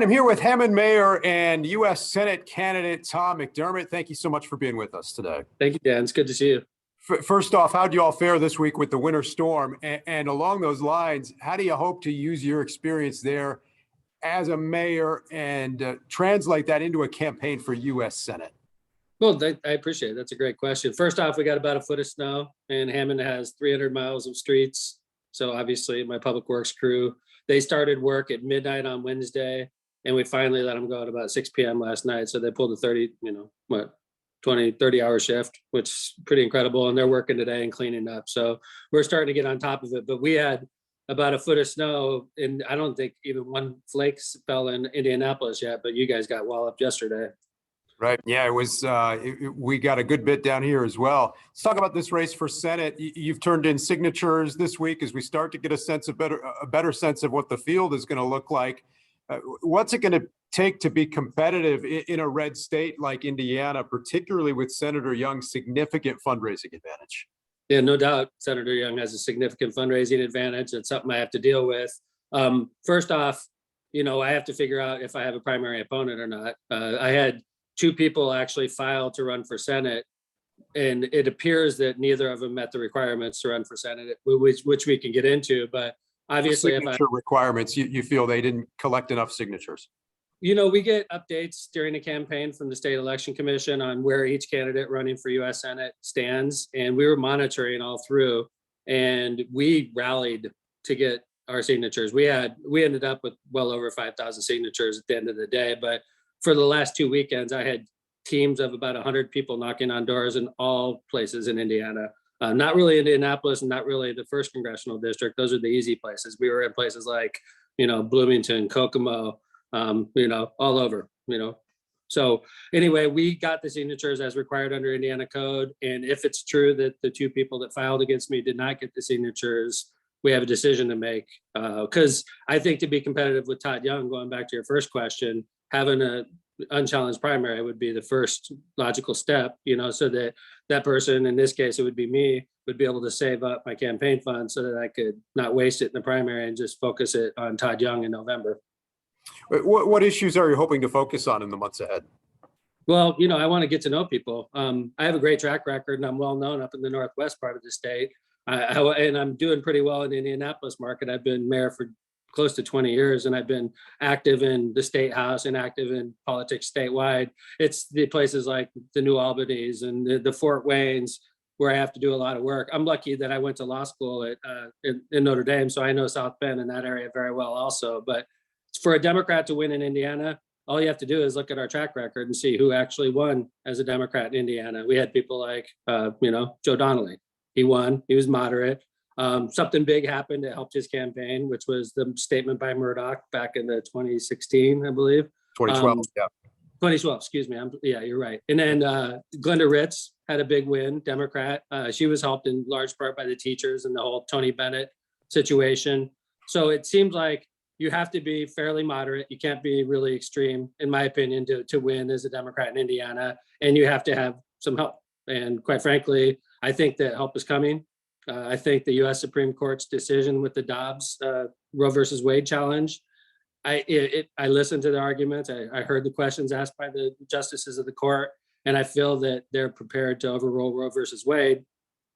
I'm here with Hammond Mayor and U.S. Senate candidate Tom McDermott. Thank you so much for being with us today. Thank you, Dan. It's good to see you. First off, how do you all fare this week with the winter storm? And along those lines, how do you hope to use your experience there as a mayor and translate that into a campaign for U.S. Senate? Well, I appreciate it. That's a great question. First off, we got about a foot of snow, and Hammond has 300 miles of streets. So obviously my public works crew, they started work at midnight on Wednesday, and we finally let them go at about 6 p.m. last night. So they pulled a 30-hour shift, which is pretty incredible. And they're working today and cleaning up. So we're starting to get on top of it. But we had about a foot of snow, and I don't think even one flake fell in Indianapolis yet, but you guys got walloped yesterday. Right. Yeah, it was. We got a good bit down here as well. Let's talk about this race for Senate. You've turned in signatures this week as we start to get a better sense of what the field is going to look like. What's it going to take to be competitive in a red state like Indiana, particularly with Senator Young's significant fundraising advantage? Yeah, no doubt. Senator Young has a significant fundraising advantage. It's something I have to deal with. First off, I have to figure out if I have a primary opponent or not. I had two people actually file to run for Senate, and it appears that neither of them met the requirements to run for Senate, which we can get into. But obviously, requirements, you feel they didn't collect enough signatures. We get updates during the campaign from the State Election Commission on where each candidate running for U.S. Senate stands, and we were monitoring all through, and we rallied to get our signatures. We ended up with well over 5,000 signatures at the end of the day, but for the last 2 weekends, I had teams of about 100 people knocking on doors in all places in Indiana. Not really Indianapolis and not really the first congressional district. Those are the easy places. We were in places like, Bloomington, Kokomo, all over, So anyway, we got the signatures as required under Indiana code. And if it's true that the two people that filed against me did not get the signatures, we have a decision to make. Because I think to be competitive with Todd Young, going back to your first question, having an unchallenged primary would be the first logical step, so that person, in this case, it would be me, would be able to save up my campaign fund so that I could not waste it in the primary and just focus it on Todd Young in November. What issues are you hoping to focus on in the months ahead? Well, I want to get to know people. I have a great track record, and I'm well known up in the Northwest part of the state. And I'm doing pretty well in the Indianapolis market. I've been mayor for close to 20 years, and I've been active in the state house and active in politics statewide. It's the places like the New Albany's and the Fort Waynes where I have to do a lot of work. I'm lucky that I went to law school in Notre Dame, so I know South Bend and that area very well also. But for a Democrat to win in Indiana, all you have to do is look at our track record and see who actually won as a Democrat in Indiana. We had people like, Joe Donnelly. He won. He was moderate. Something big happened that helped his campaign, which was the statement by Murdoch back in the 2016, I believe. 2012, yeah. 2012, excuse me. Yeah, you're right. And then Glenda Ritz had a big win, Democrat. She was helped in large part by the teachers and the whole Tony Bennett situation. So it seems like you have to be fairly moderate. You can't be really extreme, in my opinion, to win as a Democrat in Indiana. And you have to have some help. And quite frankly, I think that help is coming. I think the U.S. Supreme Court's decision with the Dobbs Roe versus Wade challenge, I listened to the arguments. I heard the questions asked by the justices of the court, and I feel that they're prepared to overrule Roe versus Wade,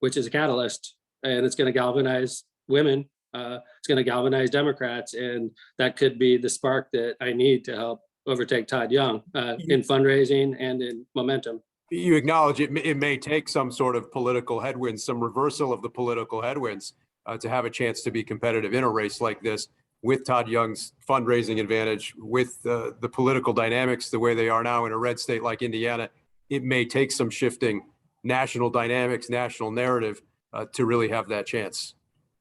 which is a catalyst, and it's going to galvanize women. It's going to galvanize Democrats, and that could be the spark that I need to help overtake Todd Young in fundraising and in momentum. You acknowledge it may take some sort of political headwinds, some reversal of the political headwinds to have a chance to be competitive in a race like this with Todd Young's fundraising advantage, with the political dynamics the way they are now in a red state like Indiana. It may take some shifting national dynamics, national narrative to really have that chance.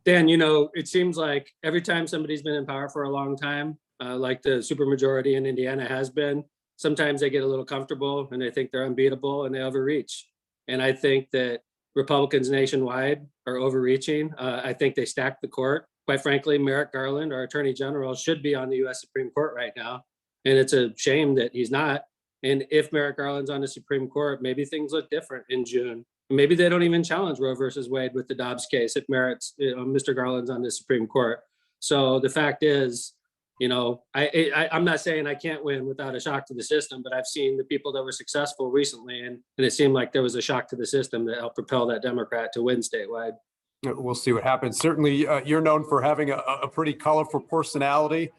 Dan, it seems like every time somebody's been in power for a long time, like the supermajority in Indiana has been, sometimes they get a little comfortable and they think they're unbeatable and they overreach. And I think that Republicans nationwide are overreaching. I think they stack the court. Quite frankly, Merrick Garland, our Attorney General, should be on the U.S. Supreme Court right now. And it's a shame that he's not. And if Merrick Garland's on the Supreme Court, maybe things look different in June. Maybe they don't even challenge Roe versus Wade with the Dobbs case if Mr. Garland's on the Supreme Court. So the fact is, I'm not saying I can't win without a shock to the system, but I've seen the people that were successful recently, and it seemed like there was a shock to the system that helped propel that Democrat to win statewide. We'll see what happens. Certainly, you're known for having a pretty colorful personality.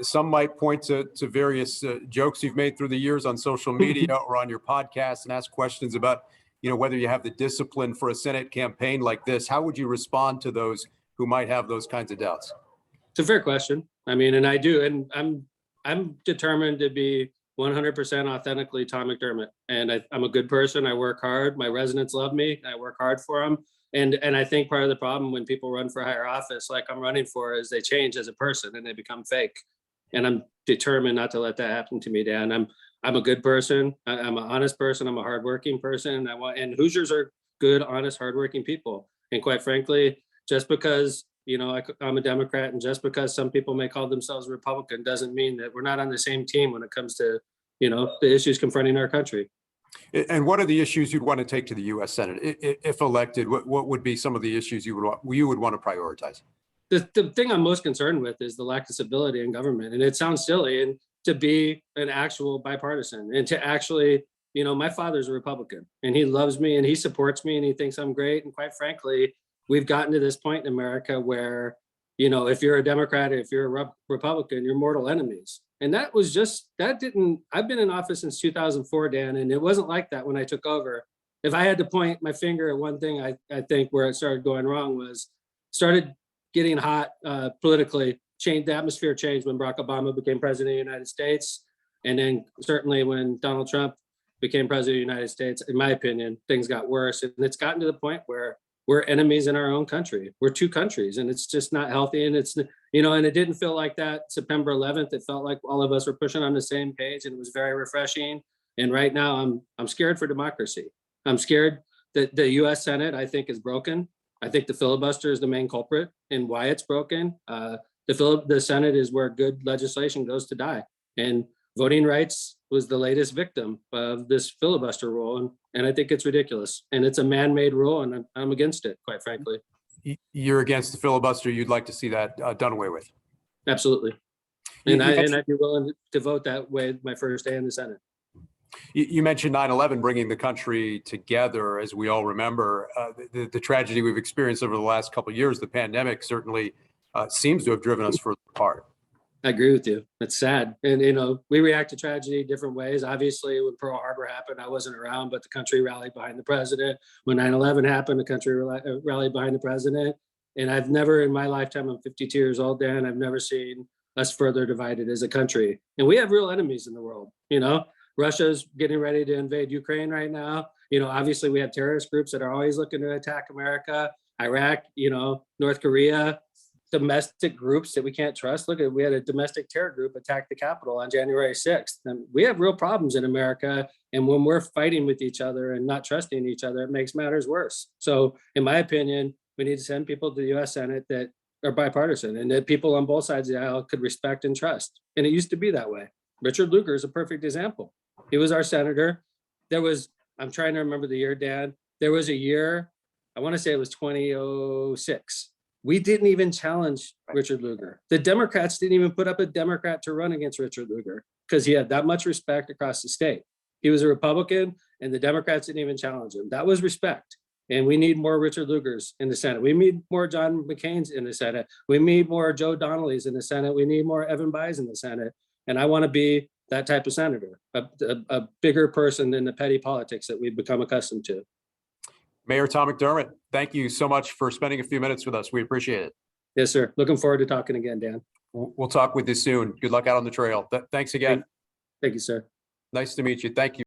Some might point to various jokes you've made through the years on social media or on your podcast and ask questions about, whether you have the discipline for a Senate campaign like this. How would you respond to those who might have those kinds of doubts? It's a fair question. I mean, and I do, and I'm determined to be 100% authentically Tom McDermott. And I'm a good person. I work hard. My residents love me. I work hard for them. And I think part of the problem when people run for higher office, like I'm running for, is they change as a person and they become fake. And I'm determined not to let that happen to me, Dan. I'm a good person. I'm an honest person. I'm a hardworking person. And Hoosiers are good, honest, hardworking people. And quite frankly, just because I'm a Democrat, and just because some people may call themselves Republican doesn't mean that we're not on the same team when it comes to, the issues confronting our country. And what are the issues you'd want to take to the U.S. Senate if elected? What would be some of the issues you would want to prioritize? The thing I'm most concerned with is the lack of stability in government. And it sounds silly, and to be an actual bipartisan, and to actually, my father's a Republican, and he loves me and he supports me and he thinks I'm great. And quite frankly, we've gotten to this point in America where, if you're a Democrat, if you're a Republican, you're mortal enemies. And I've been in office since 2004, Dan, and it wasn't like that when I took over. If I had to point my finger at one thing, I think where it started going wrong started getting hot politically, the atmosphere changed when Barack Obama became president of the United States. And then certainly when Donald Trump became president of the United States, in my opinion, things got worse. And it's gotten to the point where we're enemies in our own country. We're two countries, and it's just not healthy. And and it didn't feel like that September 11th. It felt like all of us were pushing on the same page, and it was very refreshing. And right now I'm scared for democracy. I'm scared that the U.S. Senate, I think, is broken. I think the filibuster is the main culprit in why it's broken. The Senate is where good legislation goes to die. And voting rights was the latest victim of this filibuster rule. And I think it's ridiculous. And it's a man-made rule, and I'm against it, quite frankly. You're against the filibuster. You'd like to see that done away with. Absolutely. And I'd be willing to vote that way my first day in the Senate. You mentioned 9/11 bringing the country together, as we all remember. The tragedy we've experienced over the last couple of years, the pandemic, certainly seems to have driven us further apart. I agree with you. It's sad. And, we react to tragedy different ways. Obviously, when Pearl Harbor happened, I wasn't around, but the country rallied behind the president. When 9/11 happened, the country rallied behind the president. And I've never in my lifetime, I'm 52 years old, Dan, I've never seen us further divided as a country. And we have real enemies in the world. Russia's getting ready to invade Ukraine right now. Obviously we have terrorist groups that are always looking to attack America, Iraq, North Korea, domestic groups that we can't trust. We had a domestic terror group attack the Capitol on January 6th. And we have real problems in America. And when we're fighting with each other and not trusting each other, it makes matters worse. So in my opinion, we need to send people to the U.S. Senate that are bipartisan and that people on both sides of the aisle could respect and trust. And it used to be that way. Richard Lugar is a perfect example. He was our senator. I'm trying to remember the year, Dan. There was a year, I want to say it was 2006. We didn't even challenge Richard Lugar. The Democrats didn't even put up a Democrat to run against Richard Lugar because he had that much respect across the state. He was a Republican, and the Democrats didn't even challenge him. That was respect. And we need more Richard Lugars in the Senate. We need more John McCain's in the Senate. We need more Joe Donnelly's in the Senate. We need more Evan Bayh's in the Senate. And I want to be that type of senator, a bigger person than the petty politics that we've become accustomed to. Mayor Tom McDermott, thank you so much for spending a few minutes with us. We appreciate it. Yes, sir. Looking forward to talking again, Dan. We'll talk with you soon. Good luck out on the trail. Thanks again. Thank you, sir. Nice to meet you. Thank you.